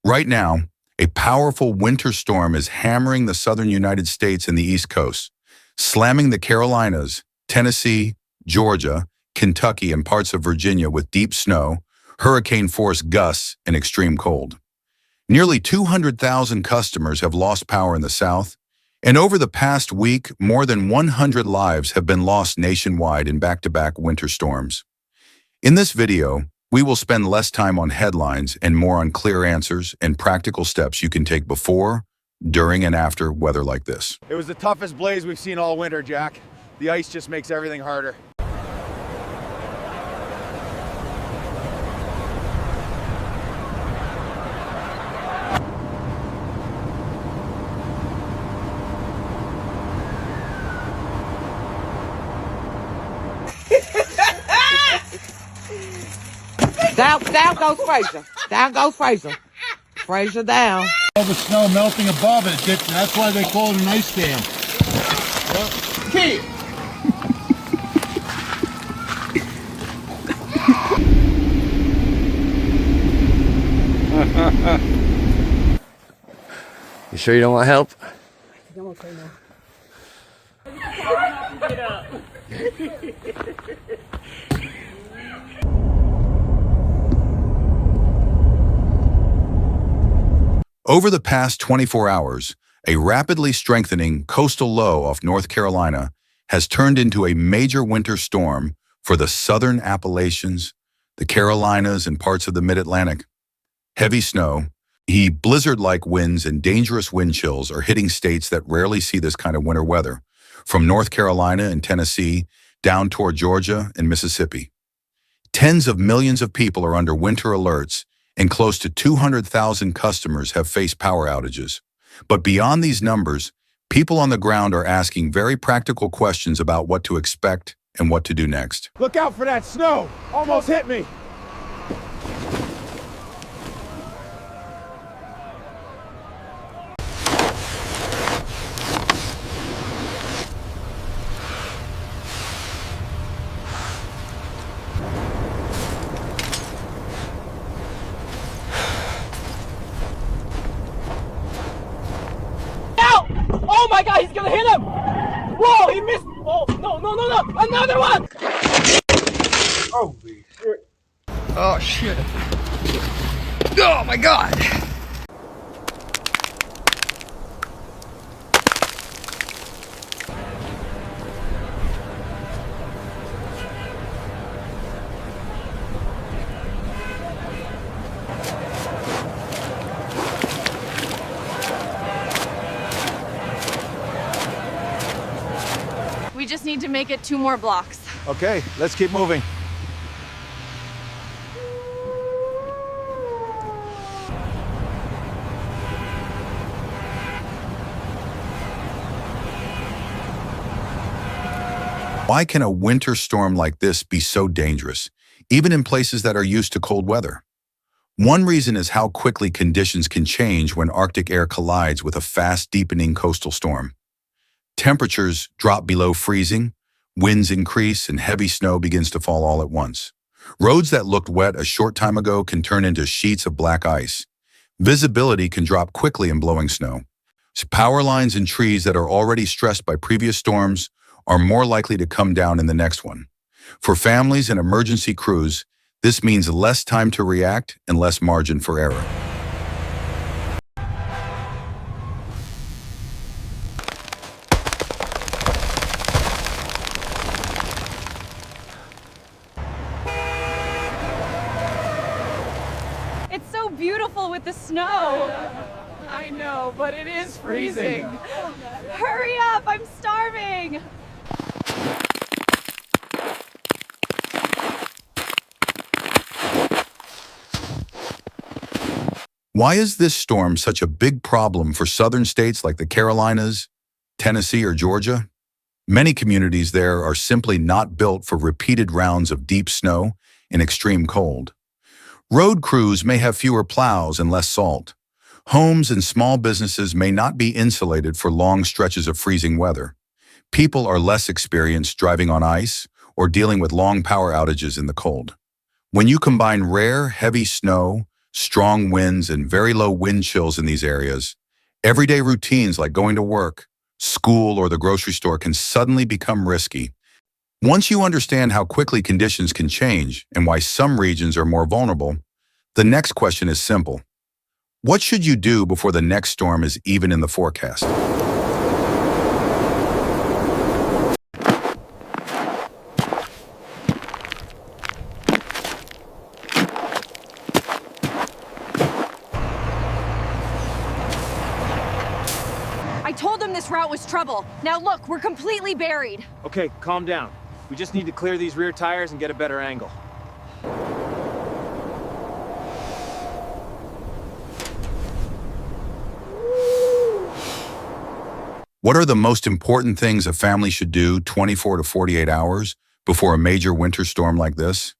Right now, a powerful winter storm is hammering the southern United States and the East Coast, slamming the Carolinas, Tennessee, Georgia, Kentucky, and parts of Virginia with deep snow, hurricane-force gusts, and extreme cold. Nearly 200,000 customers have lost power in the South, and over the past week, more than 100 lives have been lost nationwide in back-to-back winter storms. In this video, we will spend less time on headlines and more on clear answers and practical steps you can take before, during, and after weather like this. It was the toughest blaze we've seen all winter, Jack. The ice just makes everything harder. Down goes Fraser. Down goes Fraser. Fraser down. All the snow melting above it. That's why they call it an ice dam. Kid. You sure you don't want help? I'm okay now. Get up. Over the past 24 hours, a rapidly strengthening coastal low off North Carolina has turned into a major winter storm for the southern Appalachians, the Carolinas, and parts of the mid-Atlantic. Heavy snow, blizzard-like winds, and dangerous wind chills are hitting states that rarely see this kind of winter weather, from North Carolina and Tennessee down toward Georgia and Mississippi. Tens of millions of people are under winter alerts, and close to 200,000 customers have faced power outages. But beyond these numbers, people on the ground are asking very practical questions about what to expect and what to do next. Look out for that snow! Almost hit me! Oh my God, he's gonna hit him! Whoa, he missed! Oh, no, another one! Holy shit. Oh shit. Oh my God. We just need to make it 2 more blocks. Okay, let's keep moving. Why can a winter storm like this be so dangerous, even in places that are used to cold weather? One reason is how quickly conditions can change when Arctic air collides with a fast, deepening coastal storm. Temperatures drop below freezing, winds increase, and heavy snow begins to fall all at once. Roads that looked wet a short time ago can turn into sheets of black ice. Visibility can drop quickly in blowing snow. Power lines and trees that are already stressed by previous storms are more likely to come down in the next one. For families and emergency crews, this means less time to react and less margin for error. It's so beautiful with the snow. I know, but it is freezing. Hurry up, I'm starving. Why is this storm such a big problem for southern states like the Carolinas, Tennessee, or Georgia? Many communities there are simply not built for repeated rounds of deep snow in extreme cold. Road crews may have fewer plows and less salt. Homes and small businesses may not be insulated for long stretches of freezing weather. People are less experienced driving on ice or dealing with long power outages in the cold. When you combine rare, heavy snow, strong winds, and very low wind chills in these areas, everyday routines like going to work, school, or the grocery store can suddenly become risky. Once you understand how quickly conditions can change and why some regions are more vulnerable, the next question is simple. What should you do before the next storm is even in the forecast? I told them this route was trouble. Now look, we're completely buried. Okay, calm down. We just need to clear these rear tires and get a better angle. What are the most important things a family should do 24 to 48 hours before a major winter storm like this?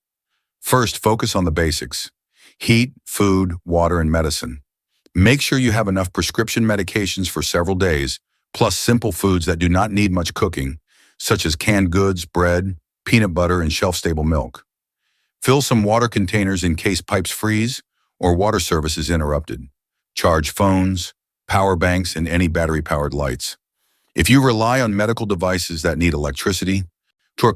First, focus on the basics: heat, food, water, and medicine. Make sure you have enough prescription medications for several days, plus simple foods that do not need much cooking, such as canned goods, bread, peanut butter, and shelf-stable milk. Fill some water containers in case pipes freeze or water service is interrupted. Charge phones, power banks, and any battery-powered lights. If you rely on medical devices that need electricity,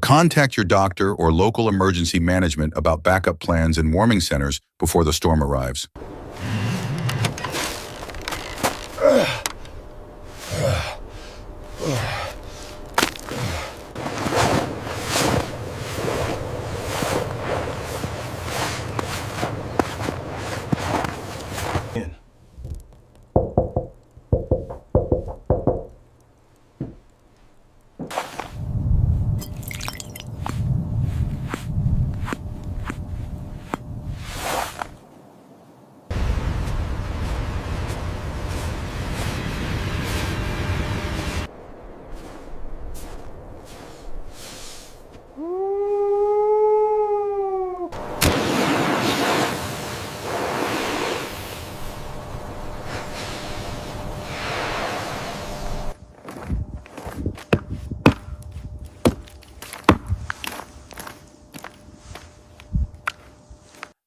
contact your doctor or local emergency management about backup plans and warming centers before the storm arrives.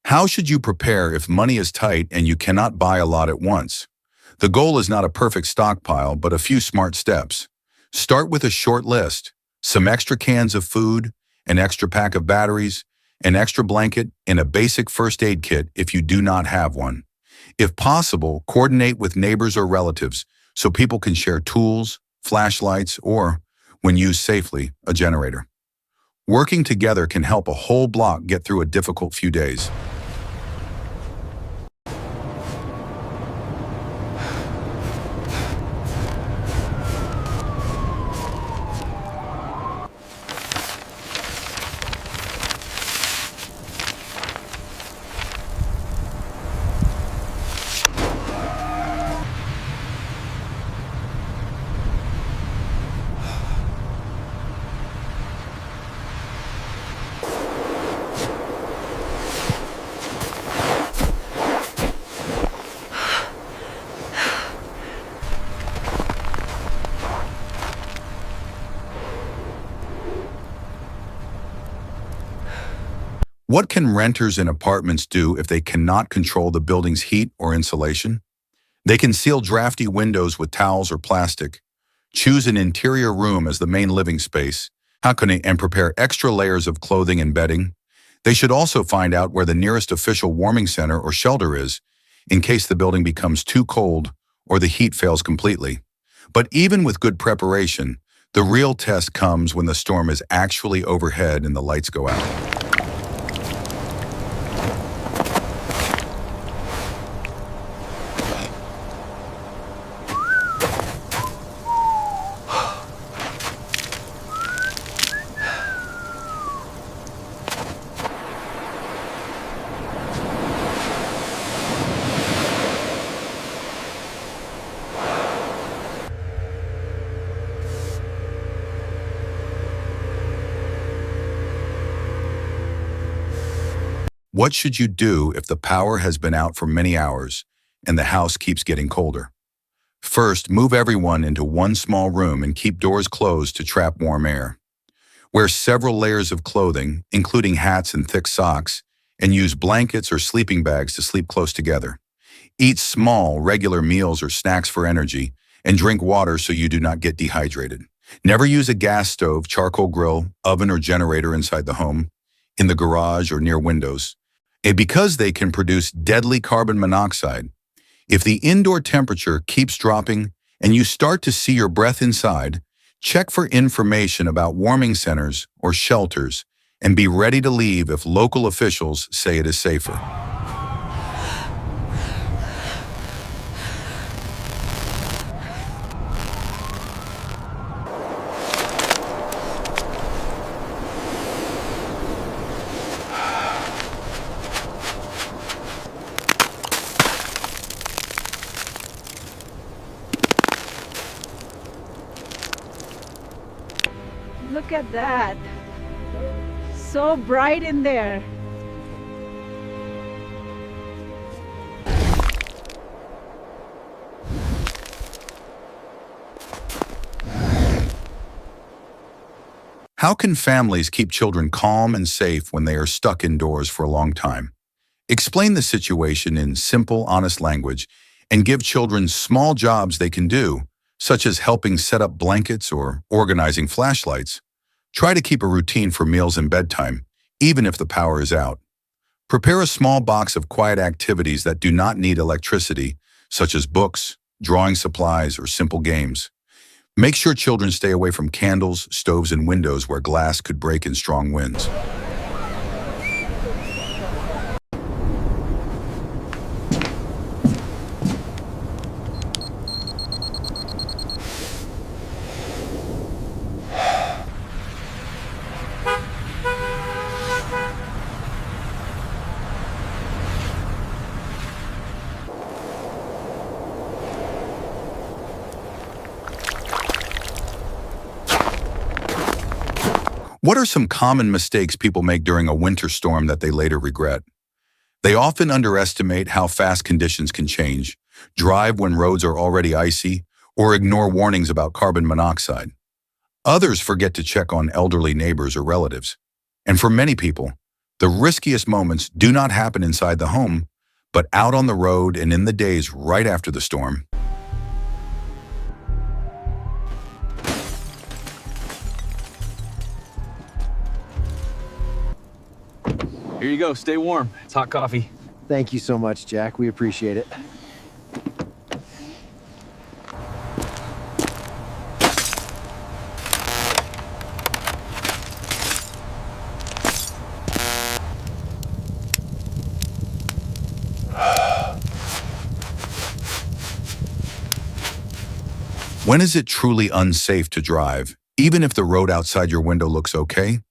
How should you prepare if money is tight and you cannot buy a lot at once? The goal is not a perfect stockpile, but a few smart steps. Start with a short list: some extra cans of food, an extra pack of batteries, an extra blanket, and a basic first aid kit if you do not have one. If possible, coordinate with neighbors or relatives so people can share tools, flashlights, or, when used safely, a generator. Working together can help a whole block get through a difficult few days. What can renters in apartments do if they cannot control the building's heat or insulation? They can seal drafty windows with towels or plastic, choose an interior room as the main living space, and prepare extra layers of clothing and bedding. They should also find out where the nearest official warming center or shelter is, in case the building becomes too cold or the heat fails completely. But even with good preparation, the real test comes when the storm is actually overhead and the lights go out. What should you do if the power has been out for many hours and the house keeps getting colder? First, move everyone into one small room and keep doors closed to trap warm air. Wear several layers of clothing, including hats and thick socks, and use blankets or sleeping bags to sleep close together. Eat small, regular meals or snacks for energy, and drink water so you do not get dehydrated. Never use a gas stove, charcoal grill, oven, or generator inside the home, in the garage, or near windows, because they can produce deadly carbon monoxide. If the indoor temperature keeps dropping and you start to see your breath inside, check for information about warming centers or shelters and be ready to leave if local officials say it is safer. Look at that. So bright in there. How can families keep children calm and safe when they are stuck indoors for a long time? Explain the situation in simple, honest language and give children small jobs they can do, such as helping set up blankets or organizing flashlights. Try to keep a routine for meals and bedtime, even if the power is out. Prepare a small box of quiet activities that do not need electricity, such as books, drawing supplies, or simple games. Make sure children stay away from candles, stoves, and windows where glass could break in strong winds. What are some common mistakes people make during a winter storm that they later regret? They often underestimate how fast conditions can change, drive when roads are already icy, or ignore warnings about carbon monoxide. Others forget to check on elderly neighbors or relatives. And for many people, the riskiest moments do not happen inside the home, but out on the road and in the days right after the storm. Here you go, stay warm. It's hot coffee. Thank you so much, Jack. We appreciate it. When is it truly unsafe to drive, even if the road outside your window looks okay?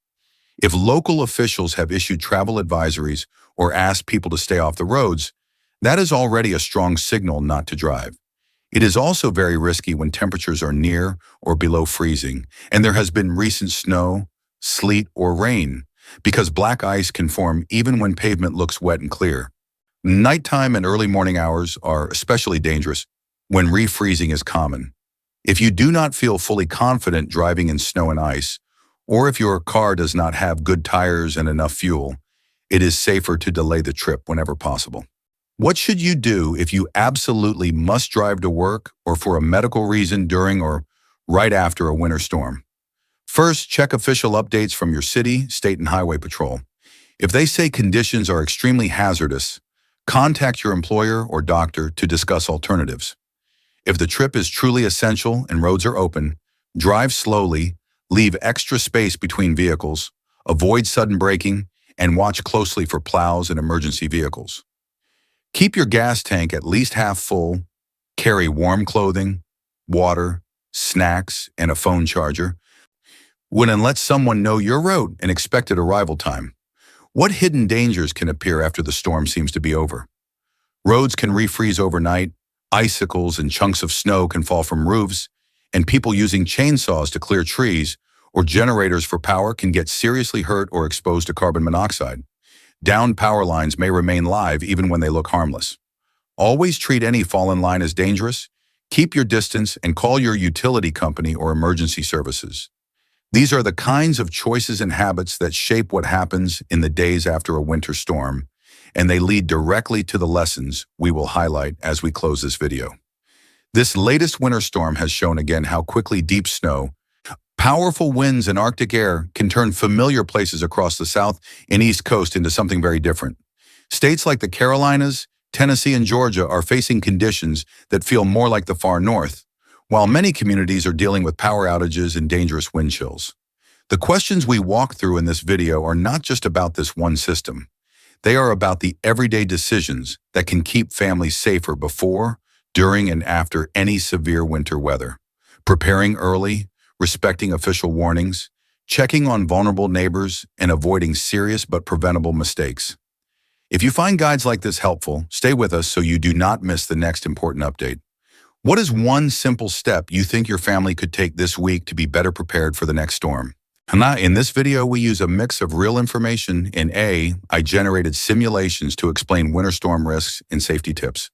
If local officials have issued travel advisories or asked people to stay off the roads, that is already a strong signal not to drive. It is also very risky when temperatures are near or below freezing, and there has been recent snow, sleet, or rain, because black ice can form even when pavement looks wet and clear. Nighttime and early morning hours are especially dangerous when refreezing is common. If you do not feel fully confident driving in snow and ice, or if your car does not have good tires and enough fuel, it is safer to delay the trip whenever possible. What should you do if you absolutely must drive to work or for a medical reason during or right after a winter storm? First, check official updates from your city, state, and highway patrol. If they say conditions are extremely hazardous, contact your employer or doctor to discuss alternatives. If the trip is truly essential and roads are open, drive slowly, leave extra space between vehicles, avoid sudden braking, and watch closely for plows and emergency vehicles. Keep your gas tank at least half full, carry warm clothing, water, snacks, and a phone charger. When and let someone know your route and expected arrival time. What hidden dangers can appear after the storm seems to be over? Roads can refreeze overnight, icicles and chunks of snow can fall from roofs, and people using chainsaws to clear trees or generators for power can get seriously hurt or exposed to carbon monoxide. Downed power lines may remain live even when they look harmless. Always treat any fallen line as dangerous. Keep your distance and call your utility company or emergency services. These are the kinds of choices and habits that shape what happens in the days after a winter storm, and they lead directly to the lessons we will highlight as we close this video. This latest winter storm has shown again how quickly deep snow, powerful winds, and Arctic air can turn familiar places across the South and East Coast into something very different. States like the Carolinas, Tennessee, and Georgia are facing conditions that feel more like the far north, while many communities are dealing with power outages and dangerous wind chills. The questions we walk through in this video are not just about this one system. They are about the everyday decisions that can keep families safer before, during, and after any severe winter weather. Preparing early, respecting official warnings, checking on vulnerable neighbors, and avoiding serious but preventable mistakes. If you find guides like this helpful, stay with us so you do not miss the next important update. What is one simple step you think your family could take this week to be better prepared for the next storm? In this video, we use a mix of real information and AI-generated simulations to explain winter storm risks and safety tips.